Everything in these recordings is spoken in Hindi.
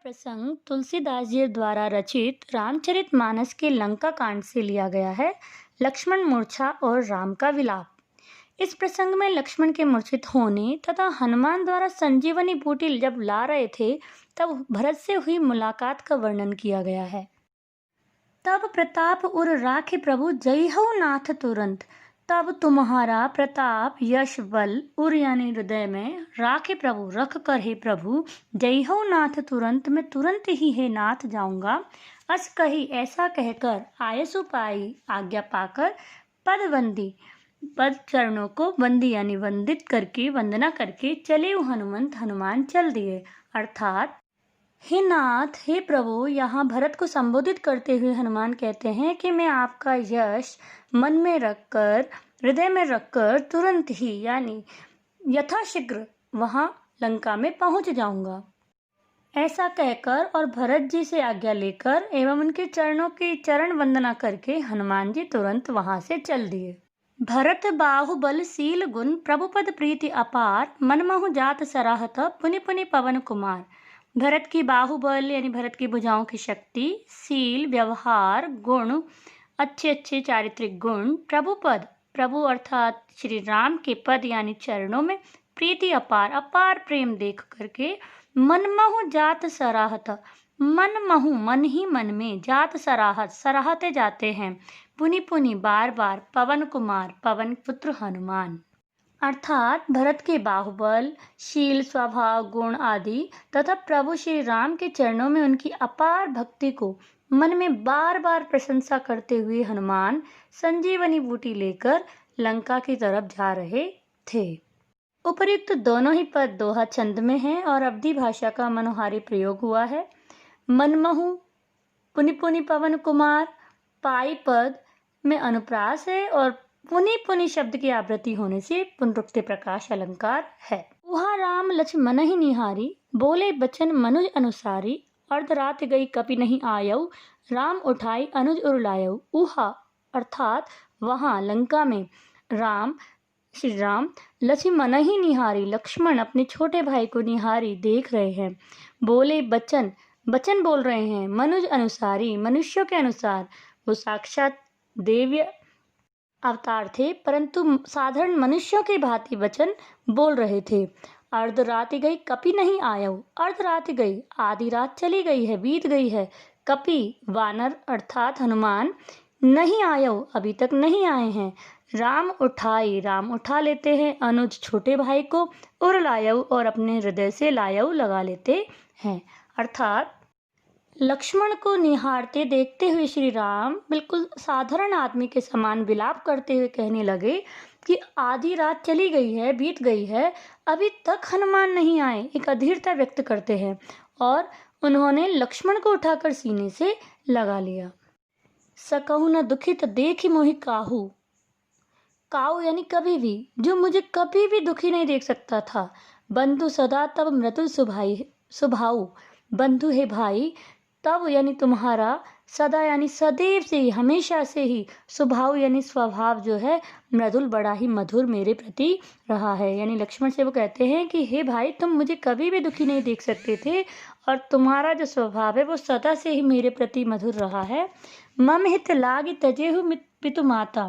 प्रसंग तुलसीदास जी द्वारा रचित रामचरितमानस के लंका कांड से लिया गया है। लक्ष्मण मूर्छा और राम का विलाप। इस प्रसंग में लक्ष्मण के मूर्छित होने तथा हनुमान द्वारा संजीवनी बूटी जब ला रहे थे तब भरत से हुई मुलाकात का वर्णन किया गया है। तब प्रताप उर राखे प्रभु जय हो नाथ तुरंत। तब तुम्हारा प्रताप यश बल उर यानी हृदय में राखे प्रभु रख कर हे प्रभु जय हो नाथ तुरंत, मैं तुरंत ही हे नाथ जाऊंगा। अस कही ऐसा कहकर आयसु पाई आज्ञा पाकर पदबंदी, पद चरणों को बंदी यानी वंदित करके वंदना करके चले हनुमंत हनुमान चल दिए। अर्थात हे नाथ हे प्रभु, यहाँ भरत को संबोधित करते हुए हनुमान कहते हैं कि मैं आपका यश मन में रखकर हृदय में रखकर तुरंत ही यानी यथाशीघ्र वहाँ लंका में पहुँच जाऊंगा। ऐसा कहकर और भरत जी से आज्ञा लेकर एवं उनके चरणों की चरण वंदना करके हनुमान जी तुरंत वहां से चल दिए। भरत बाहुबल सील गुण प्रभुपद प्रीति अपार, मनमहु जात सराहत पुनि पुनि पवन कुमार। भरत की बाहुबल यानी भरत की भुजाओं की शक्ति, सील व्यवहार गुण अच्छे अच्छे चारित्रिक गुण, प्रभुपद प्रभु अर्थात श्री राम के पद यानी चरणों में प्रीति अपार अपार प्रेम देख करके मनमहु जात सराहत, मनमहु मन ही मन में जात सराहत सराहते जाते हैं, पुनि पुनि बार बार पवन कुमार पवन पुत्र हनुमान। अर्थात भरत के बाहुबल शील स्वभाव गुण आदि तथा प्रभु श्री राम के चरणों में उनकी अपार भक्ति को मन में बार बार प्रशंसा करते हुए हनुमान संजीवनी बूटी लेकर लंका की तरफ जा रहे थे। उपर्युक्त दोनों ही पद दोहा छंद में हैं और अवधी भाषा का मनोहारी प्रयोग हुआ है। मनमहु पुनि पुनि पवन कुमार पाई पद में अनुप्रास है और पुनि पुनि शब्द की आवृत्ति होने से पुनरुक्ति प्रकाश अलंकार है। उहा राम लक्ष्मण ही निहारी, बोले बचन मनुज अनुसारी, अर्धरात गई कपि नहीं आयऊ, राम उठाई अनुज उरुलायऊ। उहा अर्थात वहाँ लंका में राम श्री राम लक्ष्मण ही निहारी, लक्ष्मण अपने छोटे भाई को निहारी देख रहे हैं। बोले बचन बचन बोल रहे हैं, मनुज अनुसारी मनुष्यों के अनुसार, वो साक्षात देव्य अवतार थे परंतु साधारण मनुष्यों की भांति वचन बोल रहे थे। अर्धरात गई कपि नहीं आयऊ, अर्धरात गई आधी रात चली गई है बीत गई है, कपि वानर अर्थात हनुमान नहीं आयऊ अभी तक नहीं आए हैं, राम उठाई राम उठा लेते हैं अनुज छोटे भाई को, उर लायऊ और अपने हृदय से लायऊ लगा लेते हैं। अर्थात लक्ष्मण को निहारते देखते हुए श्री राम बिल्कुल साधारण आदमी के समान विलाप करते हुए कहने लगे कि आधी रात चली गई है बीत गई है अभी तक हनुमान नहीं आए, एक अधीरता व्यक्त करते हैं और उन्होंने लक्ष्मण को उठाकर सीने से लगा लिया। सकहु न दुखित देखि मोहि काहू, काऊ यानी कभी भी, जो मुझे कभी भी दुखी नहीं देख सकता था। बंधु सदा तब मृदुल सुभाऊ, बंधु है भाई तब यानी तुम्हारा, सदा यानी सदैव से ही हमेशा से ही, स्वभाव यानी स्वभाव जो है मृदुल बड़ा ही मधुर मेरे प्रति रहा है। यानी लक्ष्मण से वो कहते हैं कि हे भाई तुम मुझे कभी भी दुखी नहीं देख सकते थे और तुम्हारा जो स्वभाव है वो सदा से ही मेरे प्रति मधुर रहा है। मम हित लागी तजेहु पितु माता,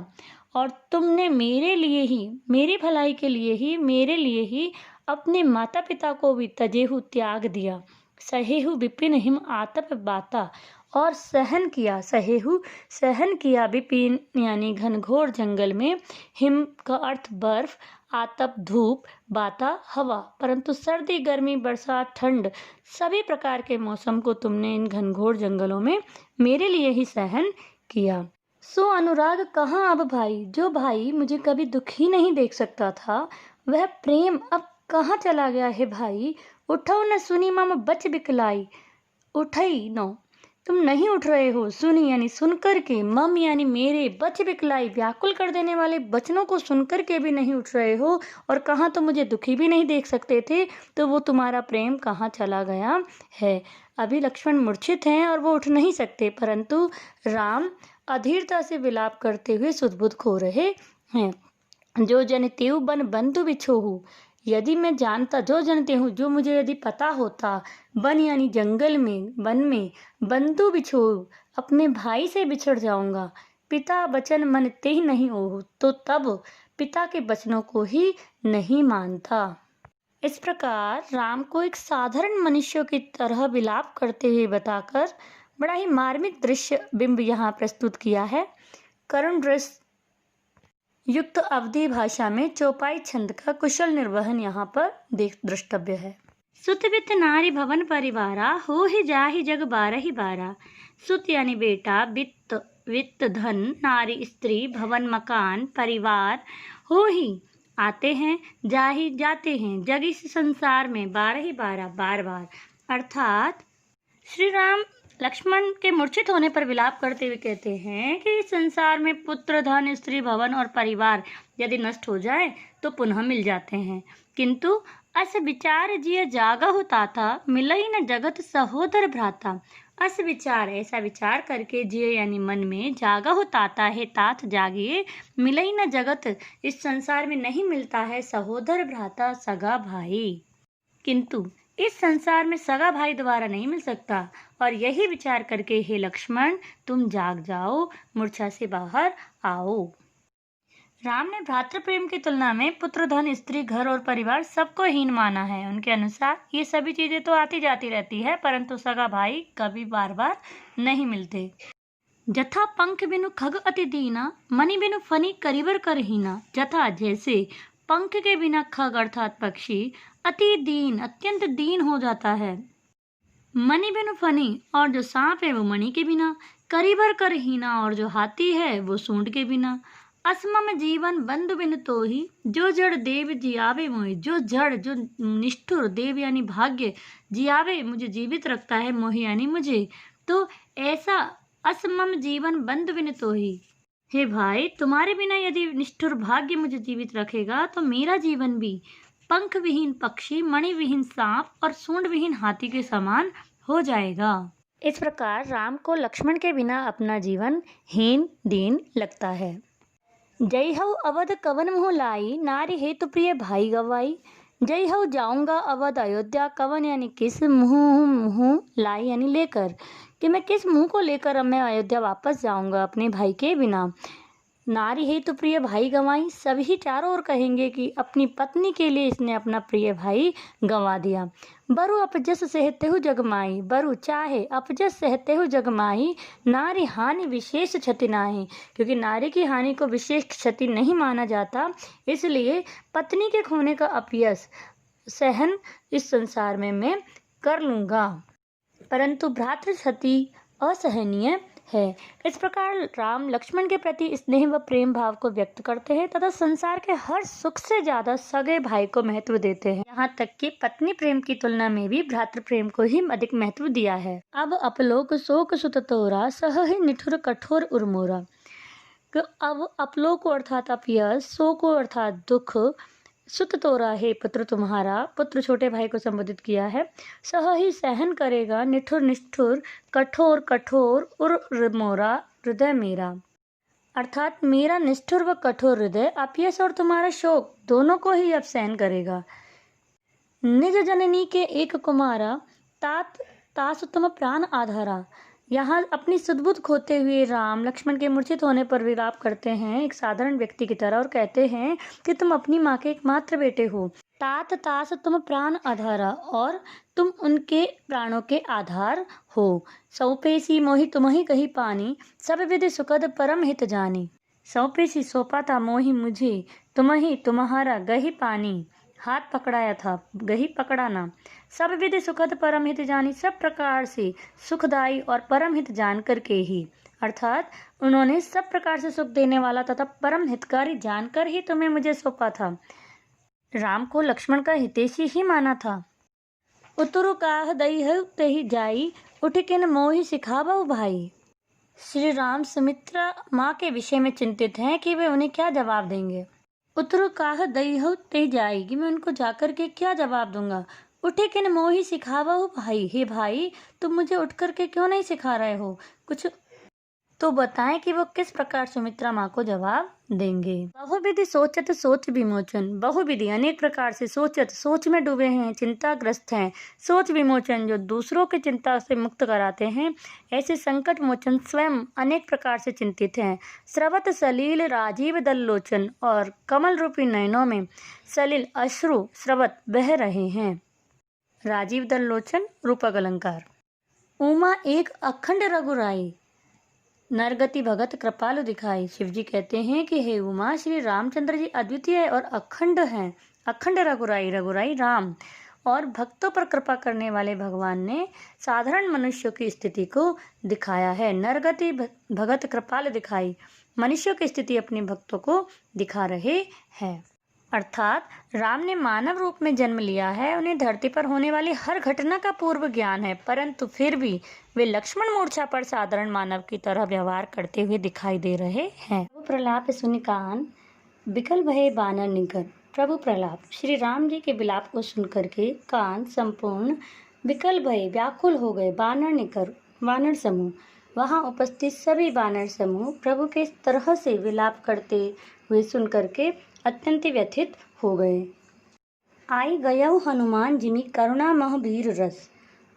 और तुमने मेरे लिए ही मेरी भलाई के लिए ही मेरे लिए ही अपने माता पिता को भी तजेहु त्याग दिया। सहेहु विपिन हिम आतप बाता, और सहन किया सहेहु सहन किया विपिन यानी घनघोर जंगल में, हिम का अर्थ बर्फ, आतप धूप, बाता हवा, परंतु सर्दी गर्मी बरसात ठंड सभी प्रकार के मौसम को तुमने इन घनघोर जंगलों में मेरे लिए ही सहन किया। सो अनुराग कहाँ अब भाई, जो भाई मुझे कभी दुखी नहीं देख सकता था वह प्रेम अब कहाँ चला गया है भाई। उठो न सुनी मम बच बिकलाई, उठई नो तुम नहीं उठ रहे हो, सुनी यानी सुनकर के, मम यानी मेरे, बच बिकलाई व्याकुल कर देने वाले वचनों को सुनकर के भी नहीं उठ रहे हो, और कहाँ तो मुझे दुखी भी नहीं देख सकते थे, तो वो तुम्हारा प्रेम कहाँ चला गया है। अभी लक्ष्मण मूर्छित हैं और वो उठ नहीं सकते परंतु राम अधीरता से विलाप करते हुए सुध बुध खो रहे हैं। जो जन तेउ बन बंधु बिछोहु, यदि मैं जानता, जो जानते हूँ, जो मुझे यदि पता होता, वन यानी जंगल में, वन में बंधु बिछोह अपने भाई से बिछड़ जाऊंगा, पिता वचन मानते ही नहीं हो, तो तब पिता के वचनों को ही नहीं मानता। इस प्रकार राम को एक साधारण मनुष्य की तरह विलाप करते हुए बताकर बड़ा ही मार्मिक दृश्य बिंब यहाँ प्रस्तुत किया है। करुण दृश्य युक्त अवधि भाषा में चौपाई छंद का कुशल निर्वहन यहाँ पर दृष्टव्य है। सुत वित्त नारी भवन परिवारा, हो ही जाहि जग बारह ही बारह। सुत यानी बेटा, वित्त धन, नारी स्त्री, भवन मकान, परिवार, हो ही आते हैं, जाहि जाते हैं, जग इस संसार में बारह ही बारह, बार बार। अर्थात श्री राम लक्ष्मण के मूर्छित होने पर विलाप करते हुए कहते हैं कि इस संसार में पुत्र, धन, स्त्री, भवन और परिवार यदि नष्ट हो जाए तो पुनः मिल जाते हैं, किंतु अस विचार जिय जागा होता था, मिलई न जगत सहोदर भ्राता। अस विचार, ऐसा विचार करके, जिय यानी मन में, जागा हो ताता है, तात जागिए, मिलई न जगत, इस संसार में नहीं मिलता है, सहोदर भ्राता सगा भाई, किंतु इस संसार में सगा भाई द्वारा नहीं मिल सकता। और यही विचार करके हे लक्ष्मण, तुम जाग जाओ, मूर्छा से बाहर आओ। राम ने भ्रातृ प्रेम की तुलना में पुत्र, धन, स्त्री, घर और परिवार सबको हीन माना है। उनके अनुसार ये सभी चीजें तो आती जाती रहती है, परंतु सगा भाई कभी बार बार नहीं मिलते। जथा पंख बिनु खग अति दीना, मणि बिनु फनी करिबर कर हीना। जथा जैसे पंख के बिना खग अर्थात पक्षी अति दीन, अत्यंत दीन हो जाता है। मणि बिनु फनी, और जो सांप है वो मणि के बिना। करिबर कर हीना, और जो हाथी है वो सूंड के बिना। असमम जीवन बंधु बिन तो ही, जो जड़ देव जियावे मोहि। जो जड़, जो निष्ठुर, देव यानी भाग्य, जियावे मुझे जीवित रखता है, मोहि यानी मुझे, तो ऐसा असमम जीवन बंधु बिन तो ही, हे भाई तुम्हारे बिना यदि निष्ठुर भाग्य मुझे जीवित रखेगा तो मेरा जीवन भी पंख विहीन पक्षी, मणि विहीन सांप और सूंड विहीन हाथी के समान हो जाएगा। इस प्रकार राम को लक्ष्मण के बिना अपना जीवन हीन दीन लगता है। जय हो अवध कवन मुँह लाई, नारी हेतु प्रिय भाई गवाई। जय हो जाऊंगा अवध अयोध्या, कवन यानी किस, मुँह लाई यानी लेकर, कि मैं किस मुँह को लेकर अब मैं अयोध्या वापस जाऊंगा अपने भाई के बिना। नारी हेतु प्रिय भाई गंवाई, सभी चारों ओर कहेंगे कि अपनी पत्नी के लिए इसने अपना प्रिय भाई गंवा दिया। बरु अपजस सहते हु जगमाई, बरु चाहे अपजस सहते हु जगमाई, नारी हानि विशेष क्षति नाही, क्योंकि नारी की हानि को विशेष क्षति नहीं माना जाता, इसलिए पत्नी के खोने का अपयस सहन इस संसार में मैं कर लूंगा, परंतु भ्रातृ क्षति असहनीय है। इस प्रकार राम लक्ष्मण के प्रति स्नेह व प्रेम भाव को व्यक्त करते हैं तथा संसार के हर सुख से ज्यादा सगे भाई को महत्व देते हैं। यहाँ तक कि पत्नी प्रेम की तुलना में भी भ्रातृ प्रेम को ही अधिक महत्व दिया है। अब अपलोक शोक सुत तोरा, सह ही निठुर कठोर उर्मोरा। अब अपलोक अर्थात अपयश, शोक अर्थात दुख, सुत तोरा है पुत्र तुम्हारा, पुत्र छोटे भाई को संबोधित किया है। सह ही सहन करेगा, निठुर निष्ठुर, कठोर कठोर, उर मोरा हृदय मेरा, अर्थात मेरा निष्ठुर व कठोर हृदय अपयश और तुम्हारा शोक दोनों को ही अब सहन करेगा। निज जननी के एक कुमारा, तात तासु तुम प्राण आधारा। यहाँ अपनी सुधबुद्ध खोते हुए राम लक्ष्मण के मूर्छित होने पर विलाप करते हैं एक साधारण व्यक्ति की तरह और कहते हैं कि तुम अपनी माँ के एकमात्र बेटे हो। तात तास तुम प्राण आधारा, और तुम उनके प्राणों के आधार हो। सौपेसी मोहि तुम्हि कही पानी, सब विधि सुखद परम हित जानी। सौपेसी सौंपा था, मोहि मुझे, तुम्हि तुम्हारा, गही पानी हाथ पकड़ाया था, गही पकड़ाना। सब विधि सुखद परम हित जानी, सब प्रकार से सुखदायी और परम हित जान करके ही, अर्थात उन्होंने सब प्रकार से सुख देने वाला तथा परम हितकारी जानकर ही तुम्हें मुझे सौंपा था। राम को लक्ष्मण का हितैषी ही माना था। उतरु काह दई तही जाई, उठ किन मोहि सिखाबहु भाई। श्री राम सुमित्रा माँ के विषय में चिंतित हैं कि वे उन्हें क्या जवाब देंगे। उतरु काह दई ते जाएगी, मैं उनको जाकर के क्या जवाब दूंगा। उठे किन मोहि सिखावा हो भाई, हे भाई तुम मुझे उठ करके क्यों नहीं सिखा रहे हो कुछ, तो बताएं कि वो किस प्रकार सुमित्रा माँ को जवाब देंगे। बहुविधि सोचत सोच विमोचन। बहुविधि अनेक प्रकार से, सोचत सोच में डूबे हैं, चिंताग्रस्त हैं। सोच विमोचन जो दूसरों की चिंता से मुक्त कराते हैं, ऐसे संकट मोचन स्वयं अनेक प्रकार से चिंतित हैं। स्रवत सलील राजीव दल लोचन, और कमल रूपी नयनों में सलील अश्रु स्रवत बह रहे हैं। राजीव दल लोचन रूपक अलंकार। उमा एक अखंड रघुराई, नरगति भगत कृपालु दिखाई। शिव जी कहते हैं कि हे उमा, श्री रामचंद्र जी अद्वितीय और अखंड हैं। अखंड रघुराई, रघुराई राम, और भक्तों पर कृपा करने वाले भगवान ने साधारण मनुष्यों की स्थिति को दिखाया है। नरगति भगत कृपालु दिखाई, मनुष्यों की स्थिति अपने भक्तों को दिखा रहे हैं। अर्थात राम ने मानव रूप में जन्म लिया है, उन्हें धरती पर होने वाली हर घटना का पूर्व ज्ञान है, परंतु फिर भी वे लक्ष्मण मूर्छा पर साधारण मानव की तरह व्यवहार करते हुए दिखाई दे रहे हैं। प्रभु प्रलाप सुनि कान, बिकल भये बानर निकर। प्रभु प्रलाप, श्री राम जी के विलाप को सुनकर के कान संपूर्ण बिकल भये व्याकुल हो गए। बानर निकर, वानर समूह। वहां उपस्थित सभी वानर समूह प्रभु के इस तरह से विलाप करते हुए सुनकर के अत्यंत व्यथित हो गए। आई गयऊ हनुमान जिमि करुणा मह वीर रस।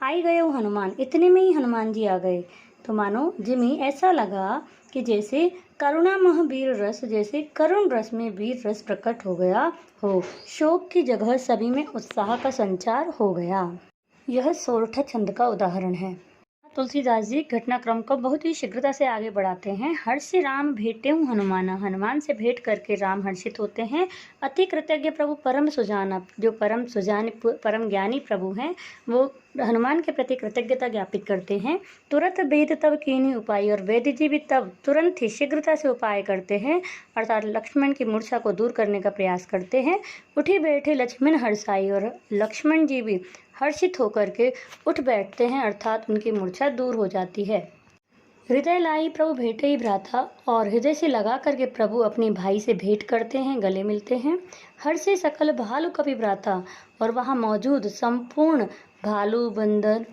आई गयऊ हनुमान, इतने में ही हनुमान जी आ गए। तो मानो जिमि ऐसा लगा कि जैसे करुणा मह वीर रस, जैसे करुण रस में वीर रस प्रकट हो गया हो। शोक की जगह सभी में उत्साह का संचार हो गया। यह सोरठा छंद का उदाहरण है। तुलसीदास जी घटनाक्रम को बहुत ही शीघ्रता से आगे बढ़ाते हैं। हर्षि राम भेटेऊ हनुमाना, हनुमान से भेंट करके राम हर्षित होते हैं। अति कृतज्ञ प्रभु परम सुजाना, जो परम सुजान परम ज्ञानी प्रभु हैं, वो हनुमान के प्रति कृतज्ञता ज्ञापित करते हैं। तुरंत वेद तब कीन्ही उपाय, और वेद जी भी तब तुरंत ही शीघ्रता से उपाय करते हैं, अर्थात लक्ष्मण की मूर्छा को दूर करने का प्रयास करते हैं। उठी बैठे लक्ष्मण हर्षाई, और लक्ष्मण जी भी हर्षित होकर के उठ बैठते हैं, अर्थात उनकी मूर्छा दूर हो जाती है। हृदय लाई प्रभु भेटे ही भ्राता, और हृदय से लगा करके प्रभु अपने भाई से भेंट करते हैं, गले मिलते हैं। हर्षे सकल भालु कपि भ्राता, और वहाँ मौजूद संपूर्ण भालू बंदर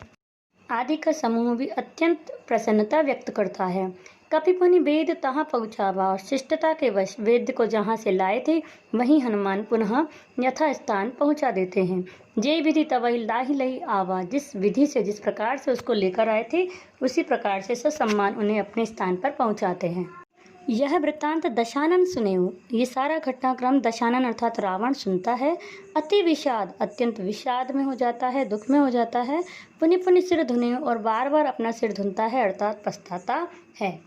आदि का समूह भी अत्यंत प्रसन्नता व्यक्त करता है। कपिपुनि वेद तहाँ पहुँचावा, और शिष्टता के वश वेद को जहाँ से लाए थे वहीं हनुमान पुनः यथास्थान पहुँचा देते हैं। जय विधि तवहि लाहि लही आवा, जिस विधि से जिस प्रकार से उसको लेकर आए थे उसी प्रकार से ससम्मान उन्हें अपने स्थान पर पहुँचाते हैं। यह वृत्तांत दशानन सुनेऊ, ये सारा घटनाक्रम दशानन अर्थात रावण सुनता है। अति विषाद, अत्यंत विषाद में हो जाता है, दुख में हो जाता है। पुनि पुनि सिर धुनेऊ, और बार बार अपना सिर धुनता है, अर्थात पछताता है।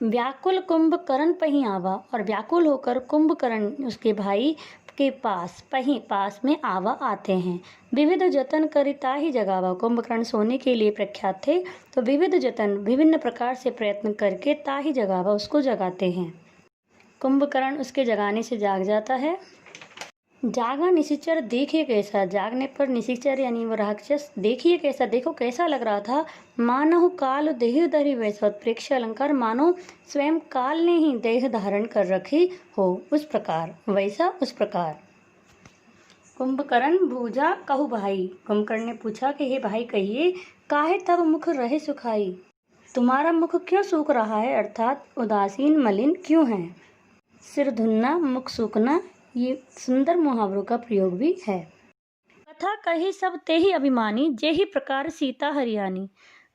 व्याकुल कुंभकर्ण पहीं आवा, और व्याकुल होकर कुंभकर्ण उसके भाई के पास में आवा आते हैं। विविध जतन करिता ही जगावा, कुंभकर्ण सोने के लिए प्रख्यात थे, तो विविध जतन विभिन्न प्रकार से प्रयत्न करके ताही जगावा उसको जगाते हैं। कुंभकर्ण उसके जगाने से जाग जाता है। जागा निशिचर देखे कैसा, जागने पर निशिचर यानी वो राक्षस देखिए कैसा, देखो कैसा लग रहा था। मानव काल देह धरि वैसा, प्रेक्ष्य अलंकार, मानो स्वयं काल ने ही देह धारण कर रखी हो उस प्रकार, वैसा उस प्रकार। कुंभकर्ण भूजा कहु भाई, कुंभकर्ण ने पूछा कि हे भाई कहिए, काहे तब मुख रहे सुखाई, तुम्हारा मुख क्यों सूख रहा है, अर्थात उदासीन मलिन क्यों है। सिर धुनना, मुख सूखना, ये सुंदर मुहावरों का प्रयोग भी है। कथा कही सब ते ही अभिमानी, जे ही प्रकार सीता हरियाणी।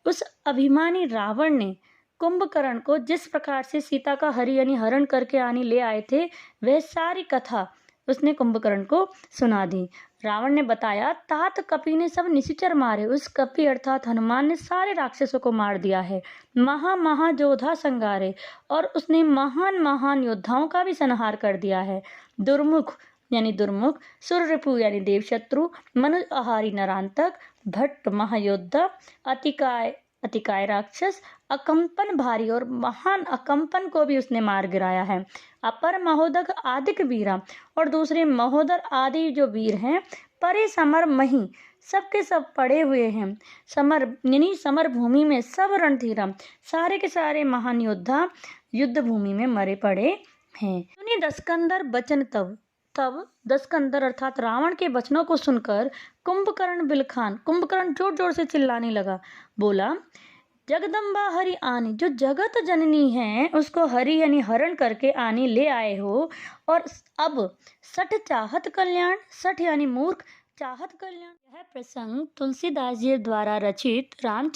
उस अभिमानी रावण ने कुंभकर्ण को जिस प्रकार से सीता का यानी हरण करके आने ले आए थे, वह सारी कथा उसने कुंभकर्ण को सुना दी। रावण ने बताया, तात कपि ने सब निशिचर मारे, उस कपि अर्थात हनुमान ने सारे राक्षसों को मार दिया है। महायोद्धा संगारे, और उसने महान महान योद्धाओं का भी संहार कर दिया है। दुर्मुख यानी दुर्मुख, सुररिपु यानी देवशत्रु, मनुज आहारी नरांतक, भट्ट महायोद्धा, अतिकाय राक्षस, अकंपन भारी, और महान अकंपन को भी उसने मार गिराया है। अपर महोदक आदिक वीरा, और दूसरे महोदर आदि जो वीर हैं, परे समर मही, सबके सब पड़े हुए हैं। समर यानी समर भूमि में सब रणधीरा, सारे के सारे महान योद्धा युद्ध भूमि में मरे पड़े हैं। सुनी दस्कंदर बचन तब दस्कंदर अर्थात रावण के वचनों को सुनकर कुंभकर्ण बिलखान, कुंभकर्ण जोर जोर से चिल्लाने लगा, बोला जगदम्बा हरि आनी, जो जगत जननी है उसको हरि यानी हरण करके आनी ले आए हो। और अब सठ चाहत कल्याण, सठ यानी मूर्ख, चाहत कल्याण। यह प्रसंग तुलसीदास जी द्वारा रचित रामचरित